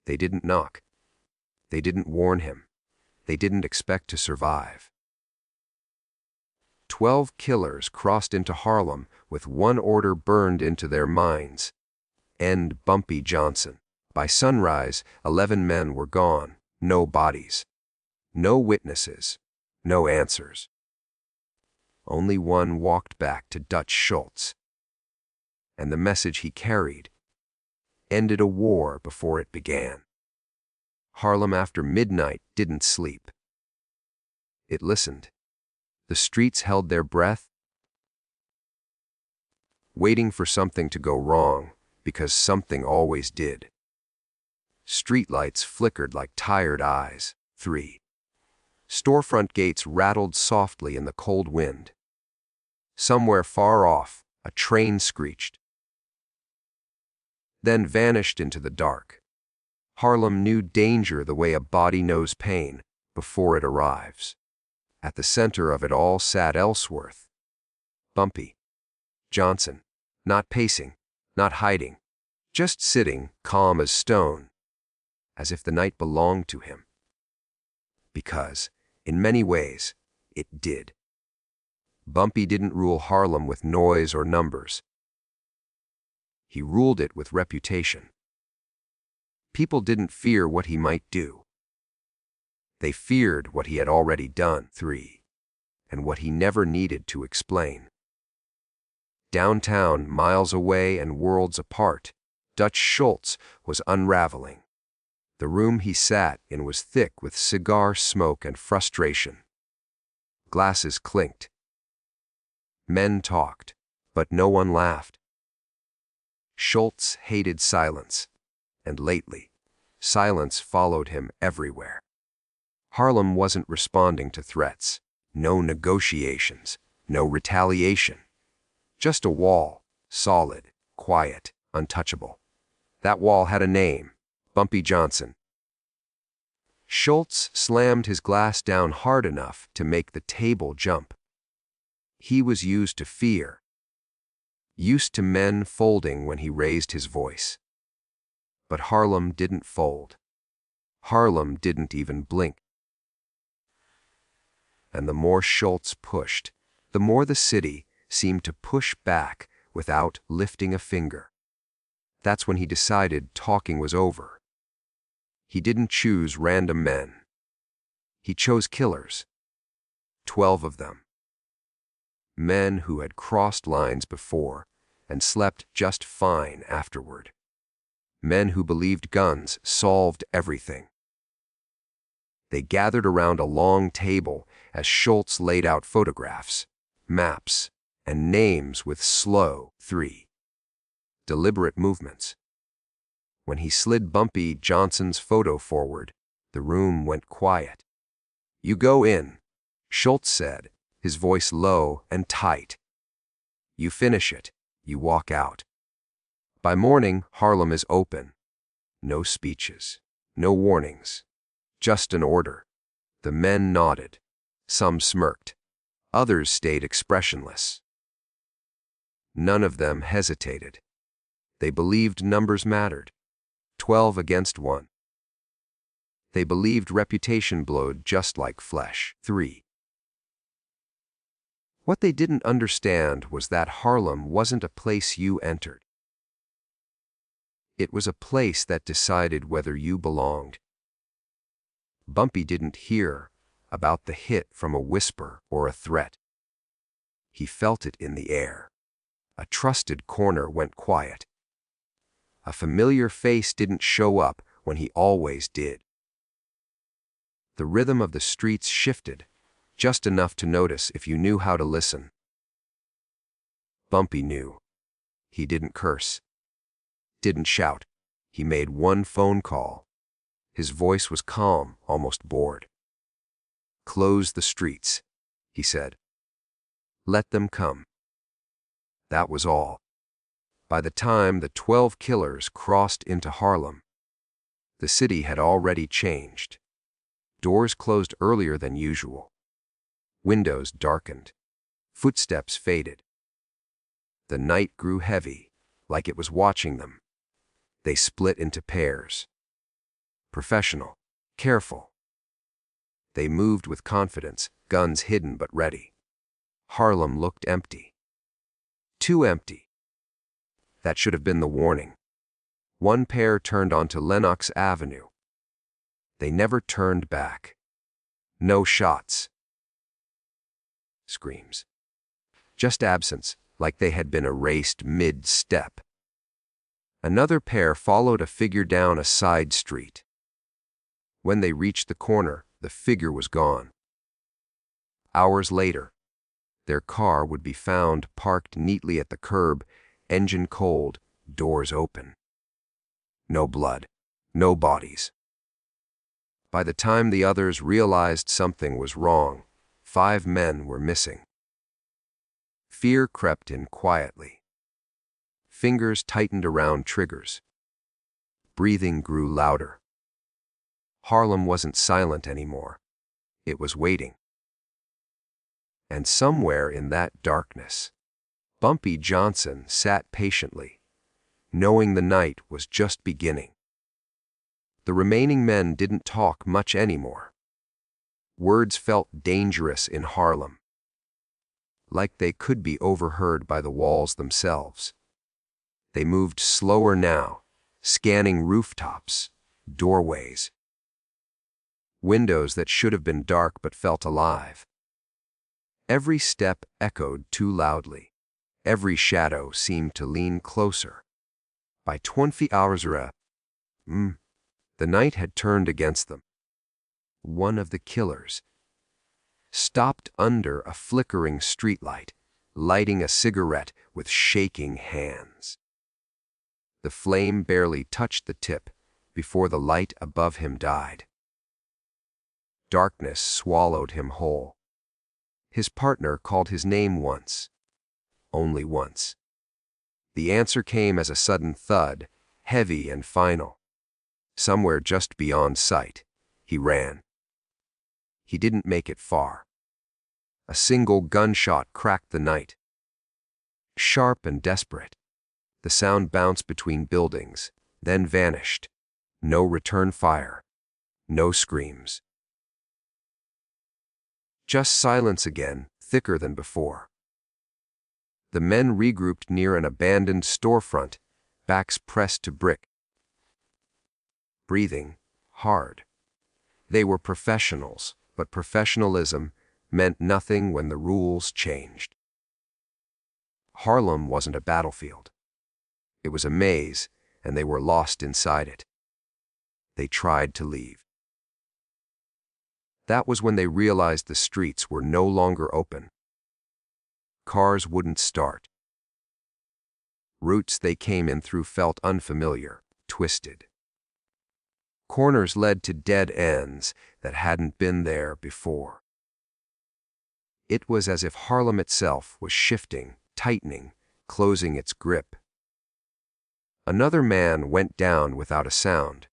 They didn't knock. They didn't warn him. They didn't expect to survive. 12 killers crossed into Harlem with one order burned into their minds: end Bumpy Johnson. By sunrise, 11 men were gone, no bodies, no witnesses, no answers. Only one walked back to Dutch Schultz, and the message he carried ended a war before it began. Harlem after midnight didn't sleep. It listened. The streets held their breath, waiting for something to go wrong, because something always did. Streetlights flickered like tired eyes. 3. Storefront gates rattled softly in the cold wind. Somewhere far off, a train screeched, then vanished into the dark. Harlem knew danger the way a body knows pain before it arrives. At the center of it all sat Ellsworth, Bumpy Johnson, not pacing, not hiding, just sitting, calm as stone, as if the night belonged to him. Because, in many ways, it did. Bumpy didn't rule Harlem with noise or numbers. He ruled it with reputation. People didn't fear what he might do. They feared what he had already done. 3. And what he never needed to explain. Downtown, miles away and worlds apart, Dutch Schultz was unraveling. The room he sat in was thick with cigar smoke and frustration. Glasses clinked. Men talked, but no one laughed. Schultz hated silence, and lately, silence followed him everywhere. Harlem wasn't responding to threats. No negotiations, no retaliation. Just a wall, solid, quiet, untouchable. That wall had a name: Bumpy Johnson. Schultz slammed his glass down hard enough to make the table jump. He was used to fear, used to men folding when he raised his voice. But Harlem didn't fold. Harlem didn't even blink. And the more Schultz pushed, the more the city seemed to push back without lifting a finger. That's when he decided talking was over. He didn't choose random men. He chose killers. 12 of them. Men who had crossed lines before and slept just fine afterward. Men who believed guns solved everything. They gathered around a long table as Schultz laid out photographs, maps, and names with slow, 3. deliberate movements. When he slid Bumpy Johnson's photo forward, the room went quiet. "You go in," Schultz said, his voice low and tight. "You finish it, you walk out." By morning, Harlem is open. No speeches, no warnings, just an order. The men nodded. Some smirked. Others stayed expressionless. None of them hesitated. They believed numbers mattered. 12 against 1. They believed reputation blowed just like flesh. 3. What they didn't understand was that Harlem wasn't a place you entered. It was a place that decided whether you belonged. Bumpy didn't hear about the hit from a whisper or a threat. He felt it in the air. A trusted corner went quiet. A familiar face didn't show up when he always did. The rhythm of the streets shifted, just enough to notice if you knew how to listen. Bumpy knew. He didn't curse. Didn't shout. He made one phone call. His voice was calm, almost bored. "Close the streets," he said. "Let them come." That was all. By the time the 12 killers crossed into Harlem, the city had already changed. Doors closed earlier than usual. Windows darkened. Footsteps faded. The night grew heavy, like it was watching them. They split into pairs. professional, careful. They moved with confidence, guns hidden but ready. Harlem looked empty. Too empty. That should have been the warning. One pair turned onto Lenox Avenue. They never turned back. No shots. Screams. Just absence, like they had been erased mid-step. Another pair followed a figure down a side street. When they reached the corner, the figure was gone. Hours later, their car would be found parked neatly at the curb, engine cold, doors open. No blood, no bodies. By the time the others realized something was wrong, 5 men were missing. Fear crept in quietly. Fingers tightened around triggers. Breathing grew louder. Harlem wasn't silent anymore. It was waiting. And somewhere in that darkness, Bumpy Johnson sat patiently, knowing the night was just beginning. The remaining men didn't talk much anymore. Words felt dangerous in Harlem, like they could be overheard by the walls themselves. They moved slower now, scanning rooftops, doorways, windows that should have been dark but felt alive. Every step echoed too loudly. Every shadow seemed to lean closer. By 20 hours, the night had turned against them. One of the killers stopped under a flickering streetlight, lighting a cigarette with shaking hands. The flame barely touched the tip before the light above him died. Darkness swallowed him whole. His partner called his name once. Only once. The answer came as a sudden thud, heavy and final. Somewhere just beyond sight, he ran. He didn't make it far. A single gunshot cracked the night. Sharp and desperate, the sound bounced between buildings, then vanished. No return fire. No screams. Just silence again, thicker than before. The men regrouped near an abandoned storefront, backs pressed to brick. Breathing hard. They were professionals, but professionalism meant nothing when the rules changed. Harlem wasn't a battlefield. It was a maze, and they were lost inside it. They tried to leave. That was when they realized the streets were no longer open. Cars wouldn't start. Routes they came in through felt unfamiliar, twisted. Corners led to dead ends that hadn't been there before. It was as if Harlem itself was shifting, tightening, closing its grip. Another man went down without a sound.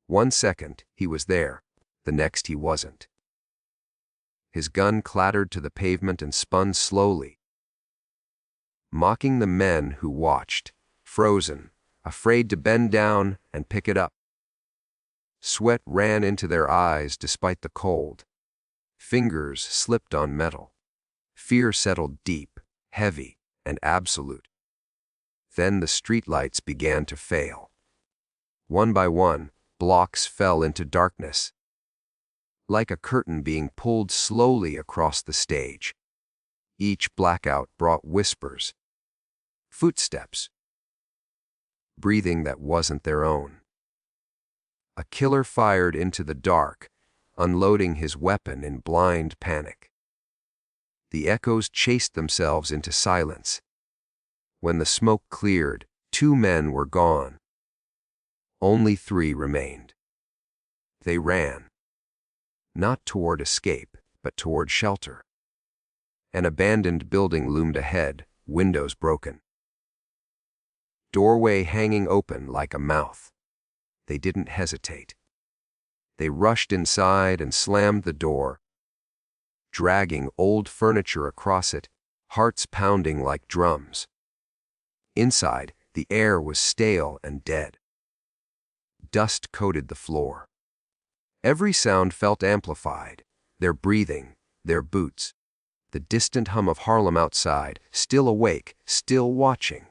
1 second, he was there. The next, he wasn't. His gun clattered to the pavement and spun slowly, mocking the men who watched, frozen, afraid to bend down and pick it up. Sweat ran into their eyes despite the cold. Fingers slipped on metal. Fear settled deep, heavy, and absolute. Then the streetlights began to fail. One by one, blocks fell into darkness, like a curtain being pulled slowly across the stage. Each blackout brought whispers, footsteps, breathing that wasn't their own. A killer fired into the dark, unloading his weapon in blind panic. The echoes chased themselves into silence. When the smoke cleared, 2 men were gone. Only 3 remained. They ran. Not toward escape, but toward shelter. An abandoned building loomed ahead, windows broken. Doorway hanging open like a mouth. They didn't hesitate. They rushed inside and slammed the door, dragging old furniture across it, hearts pounding like drums. Inside, the air was stale and dead. Dust coated the floor. Every sound felt amplified. Their breathing, their boots, the distant hum of Harlem outside, still awake, still watching.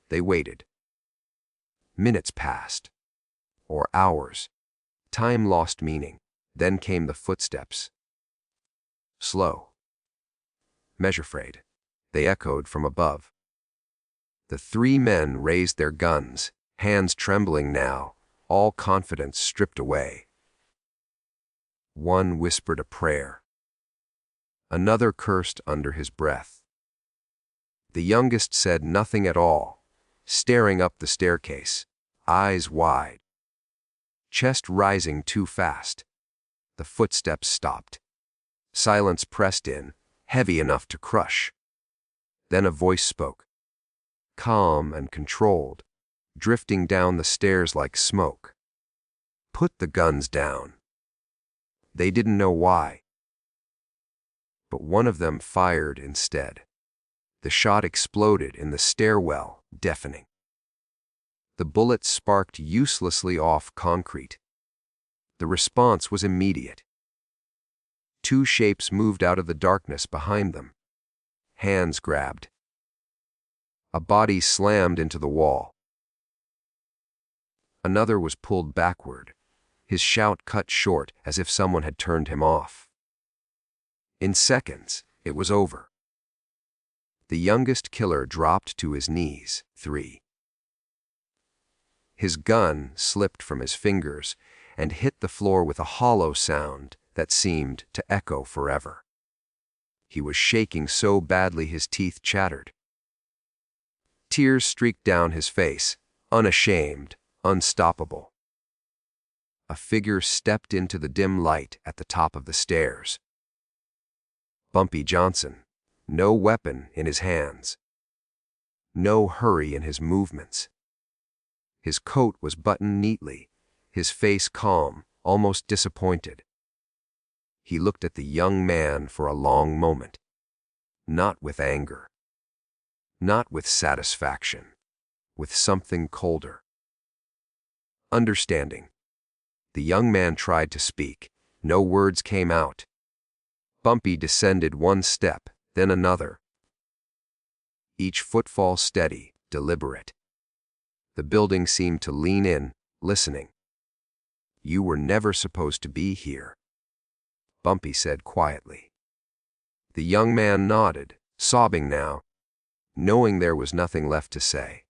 They waited. Minutes passed. Or hours. Time lost meaning. Then came the footsteps. Slow. Measure-frayed. They echoed from above. The three men raised their guns, hands trembling now, all confidence stripped away. One whispered a prayer. Another cursed under his breath. The youngest said nothing at all, staring up the staircase, eyes wide. Chest rising too fast. The footsteps stopped. Silence pressed in, heavy enough to crush. Then a voice spoke, calm and controlled, drifting down the stairs like smoke. Put the guns down. They didn't know why. But one of them fired instead. The shot exploded in the stairwell, deafening. The bullet sparked uselessly off concrete. The response was immediate. Two shapes moved out of the darkness behind them. Hands grabbed. A body slammed into the wall. Another was pulled backward, his shout cut short as if someone had turned him off. In seconds, it was over. The youngest killer dropped to his knees, 3. His gun slipped from his fingers and hit the floor with a hollow sound that seemed to echo forever. He was shaking so badly his teeth chattered. Tears streaked down his face, unashamed, unstoppable. A figure stepped into the dim light at the top of the stairs. Bumpy Johnson, no weapon in his hands. No hurry in his movements. His coat was buttoned neatly, his face calm, almost disappointed. He looked at the young man for a long moment. Not with anger. Not with satisfaction. With something colder. Understanding. The young man tried to speak. No words came out. Bumpy descended one step, then another. Each footfall steady, deliberate. The building seemed to lean in, listening. You were never supposed to be here, Bumpy said quietly. The young man nodded, sobbing now, knowing there was nothing left to say.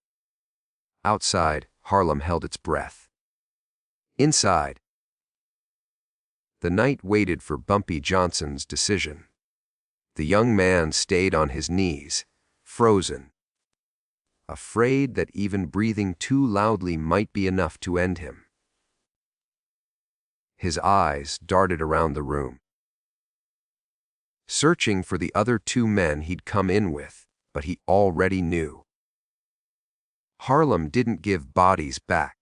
Outside, Harlem held its breath. Inside, the night waited for Bumpy Johnson's decision. The young man stayed on his knees, frozen, afraid that even breathing too loudly might be enough to end him. His eyes darted around the room, searching for the other two men he'd come in with, but he already knew. Harlem didn't give bodies back.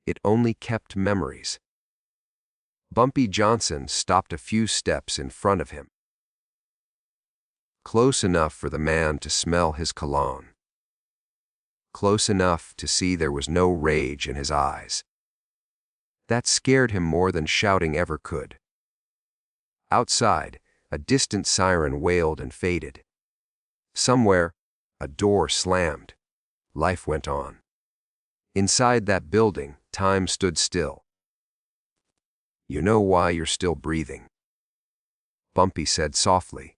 It only kept memories. Bumpy Johnson stopped a few steps in front of him. Close enough for the man to smell his cologne. Close enough to see there was no rage in his eyes. That scared him more than shouting ever could. Outside, a distant siren wailed and faded. Somewhere, a door slammed. Life went on. Inside that building, time stood still. You know why you're still breathing, Bumpy said softly.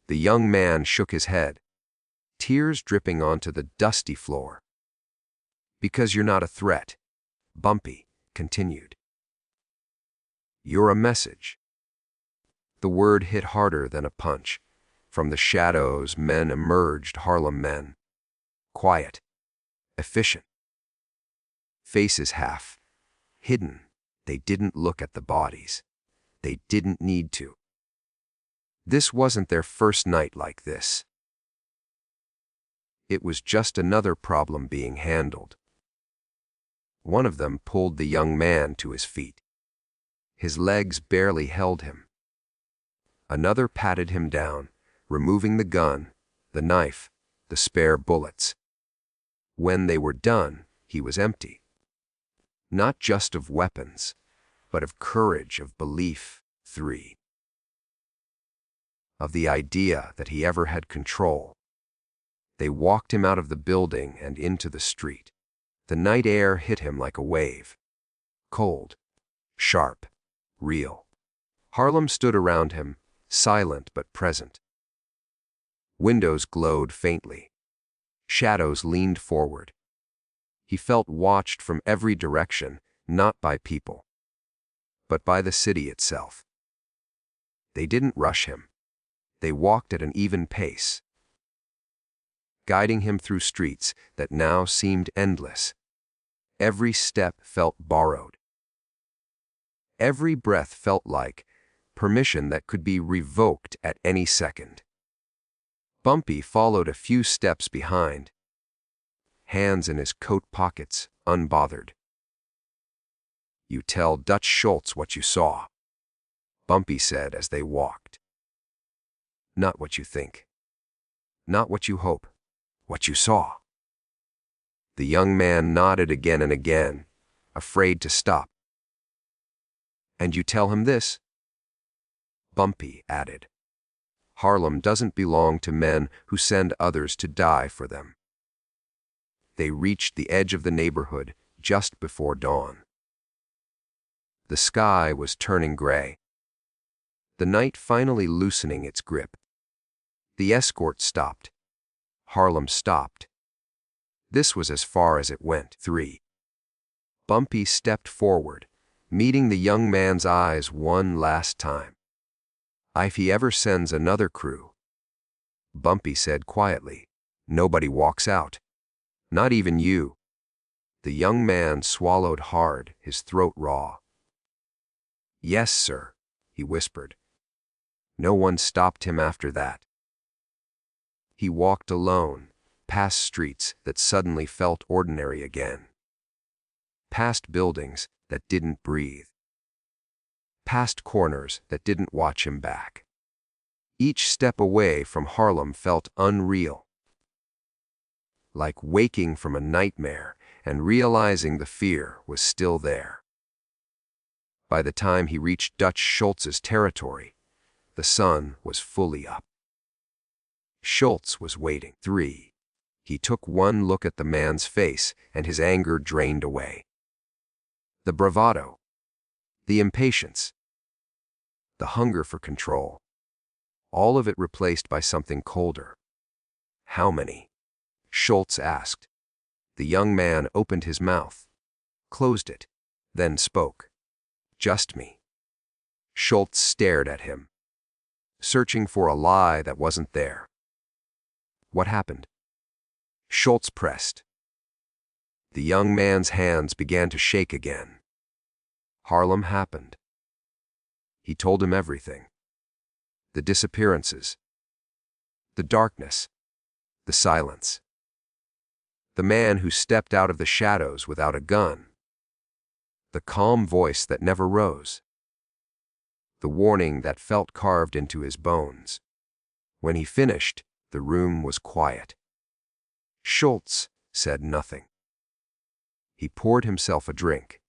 The young man shook his head, tears dripping onto the dusty floor. Because you're not a threat, Bumpy continued. You're a message. The word hit harder than a punch. From the shadows, men emerged, Harlem men. Quiet, efficient. Faces half hidden. They didn't look at the bodies. They didn't need to. This wasn't their first night like this. It was just another problem being handled. One of them pulled the young man to his feet. His legs barely held him. Another patted him down, removing the gun, the knife, the spare bullets. When they were done, he was empty. Not just of weapons, but of courage, of belief. 3. Of the idea that he ever had control. They walked him out of the building and into the street. The night air hit him like a wave. Cold, sharp, real. Harlem stood around him, silent but present. Windows glowed faintly. Shadows leaned forward. He felt watched from every direction, not by people, but by the city itself. They didn't rush him. They walked at an even pace, guiding him through streets that now seemed endless. Every step felt borrowed. Every breath felt like permission that could be revoked at any second. Bumpy followed a few steps behind, hands in his coat pockets, unbothered. "You tell Dutch Schultz what you saw," Bumpy said as they walked. "Not what you think. Not what you hope. What you saw." The young man nodded again and again, afraid to stop. "And you tell him this?" Bumpy added. "Harlem doesn't belong to men who send others to die for them." They reached the edge of the neighborhood just before dawn. The sky was turning gray, the night finally loosening its grip. The escort stopped. Harlem stopped. This was as far as it went. 3. Bumpy stepped forward, meeting the young man's eyes one last time. "If he ever sends another crew," Bumpy said quietly, "nobody walks out. Not even you." The young man swallowed hard, his throat raw. "Yes, sir," he whispered. No one stopped him after that. He walked alone, past streets that suddenly felt ordinary again. Past buildings that didn't breathe. Past corners that didn't watch him back. Each step away from Harlem felt unreal. Like waking from a nightmare and realizing the fear was still there. By the time he reached Dutch Schultz's territory, the sun was fully up. Schultz was waiting. 3. He took one look at the man's face and his anger drained away. The bravado, the impatience, the hunger for control, all of it replaced by something colder. "How many?" Schultz asked. The young man opened his mouth, closed it, then spoke. "Just me." Schultz stared at him, searching for a lie that wasn't there. "What happened?" Schultz pressed. The young man's hands began to shake again. Harlem happened. He told him everything. The disappearances, the darkness, the silence. The man who stepped out of the shadows without a gun. The calm voice that never rose. The warning that felt carved into his bones. When he finished, the room was quiet. Schultz said nothing. He poured himself a drink.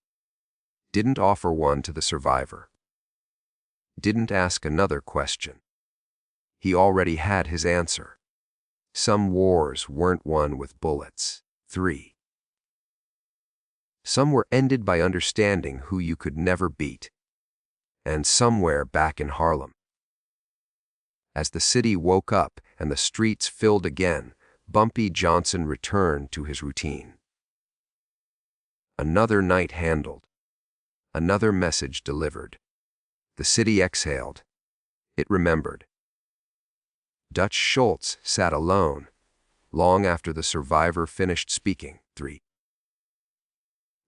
Didn't offer one to the survivor. Didn't ask another question. He already had his answer. Some wars weren't won with bullets. 3. Some were ended by understanding who you could never beat. And somewhere back in Harlem. As the city woke up and the streets filled again, Bumpy Johnson returned to his routine. Another night handled. Another message delivered. The city exhaled. It remembered. Dutch Schultz sat alone, long after the survivor finished speaking. 3.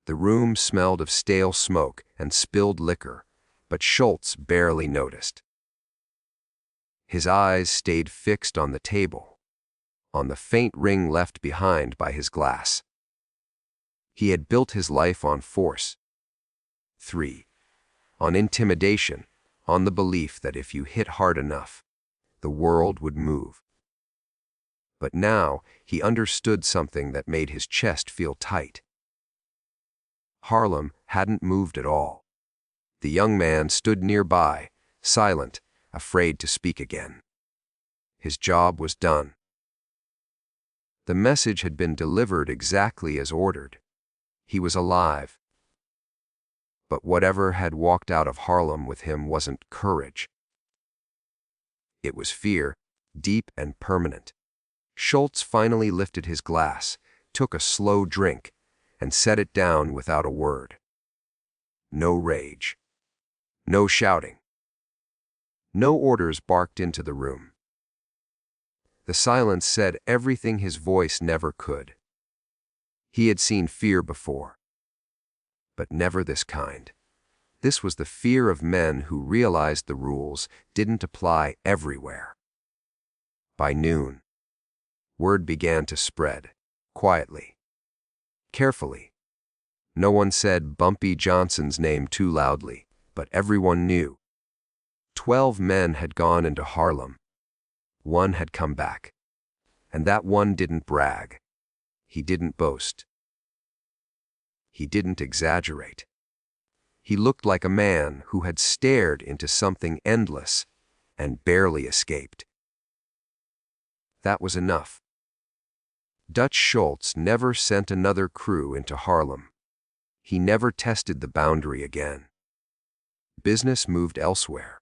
The room smelled of stale smoke and spilled liquor, but Schultz barely noticed. His eyes stayed fixed on the table, on the faint ring left behind by his glass. He had built his life on force. 3. On intimidation, on the belief that if you hit hard enough, the world would move. But now he understood something that made his chest feel tight. Harlem hadn't moved at all. The young man stood nearby, silent, afraid to speak again. His job was done. The message had been delivered exactly as ordered. He was alive. But whatever had walked out of Harlem with him wasn't courage. It was fear, deep and permanent. Schultz finally lifted his glass, took a slow drink, and set it down without a word. No rage. No shouting. No orders barked into the room. The silence said everything his voice never could. He had seen fear before, but never this kind. This was the fear of men who realized the rules didn't apply everywhere. By noon, word began to spread, quietly, carefully. No one said Bumpy Johnson's name too loudly, but everyone knew. 12 men had gone into Harlem. One had come back. And that one didn't brag. He didn't boast. He didn't exaggerate. He looked like a man who had stared into something endless and barely escaped. That was enough. Dutch Schultz never sent another crew into Harlem. He never tested the boundary again. Business moved elsewhere.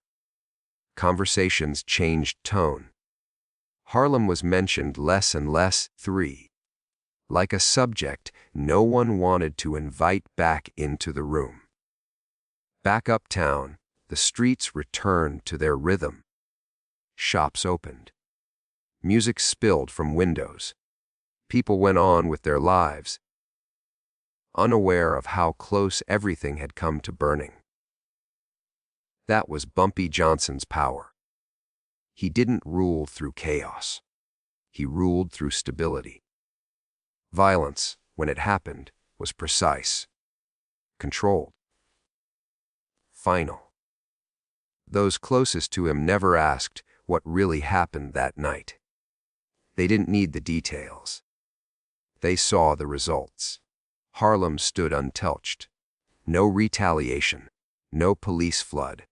Conversations changed tone. Harlem was mentioned less and less, like a subject no one wanted to invite back into the room. Back uptown, the streets returned to their rhythm. Shops opened. Music spilled from windows. People went on with their lives, unaware of how close everything had come to burning. That was Bumpy Johnson's power. He didn't rule through chaos. He ruled through stability. Violence, when it happened, was precise, controlled, final. Those closest to him never asked what really happened that night. They didn't need the details. They saw the results. Harlem stood untouched. No retaliation, no police flood,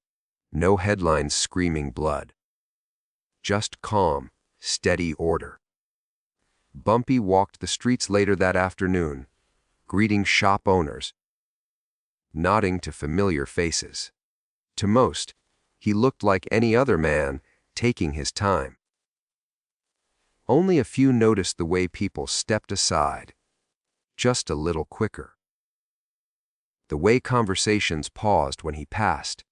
no headlines screaming blood. Just calm, steady order. Bumpy walked the streets later that afternoon, greeting shop owners, nodding to familiar faces. To most, he looked like any other man, taking his time. Only a few noticed the way people stepped aside, just a little quicker. The way conversations paused when he passed.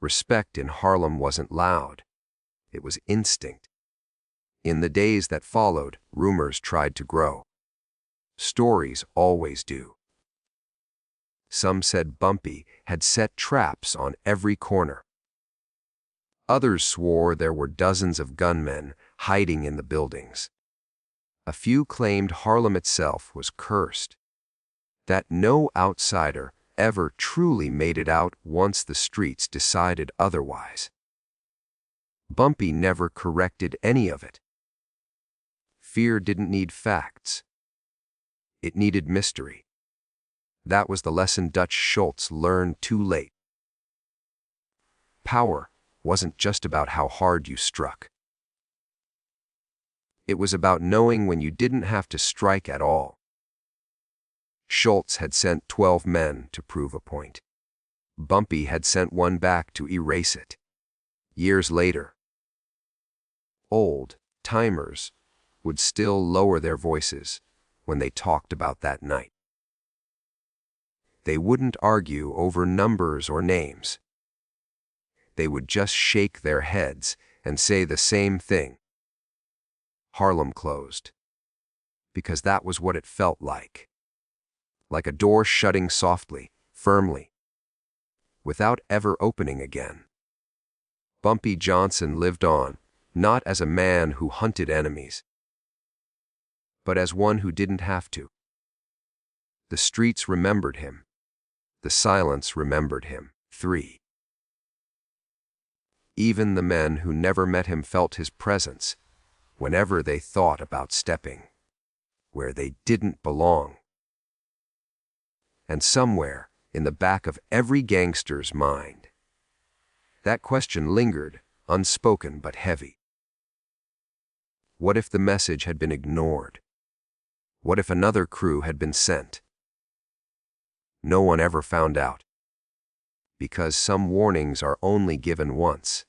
Respect in Harlem wasn't loud. It was instinct. In the days that followed, rumors tried to grow. Stories always do. Some said Bumpy had set traps on every corner. Others swore there were dozens of gunmen hiding in the buildings. A few claimed Harlem itself was cursed, that no outsider ever truly made it out once the streets decided otherwise. Bumpy never corrected any of it. Fear didn't need facts. It needed mystery. That was the lesson Dutch Schultz learned too late. Power wasn't just about how hard you struck. It was about knowing when you didn't have to strike at all. Schultz had sent 12 men to prove a point. Bumpy had sent one back to erase it. Years later, old-timers would still lower their voices when they talked about that night. They wouldn't argue over numbers or names. They would just shake their heads and say the same thing. Harlem closed. Because that was what it felt like. Like a door shutting softly, firmly, without ever opening again. Bumpy Johnson lived on, not as a man who hunted enemies, but as one who didn't have to. The streets remembered him. The silence remembered him. 3. Even the men who never met him felt his presence whenever they thought about stepping where they didn't belong. and somewhere in the back of every gangster's mind, that question lingered, unspoken but heavy. What if the message had been ignored? What if another crew had been sent? No one ever found out, because some warnings are only given once.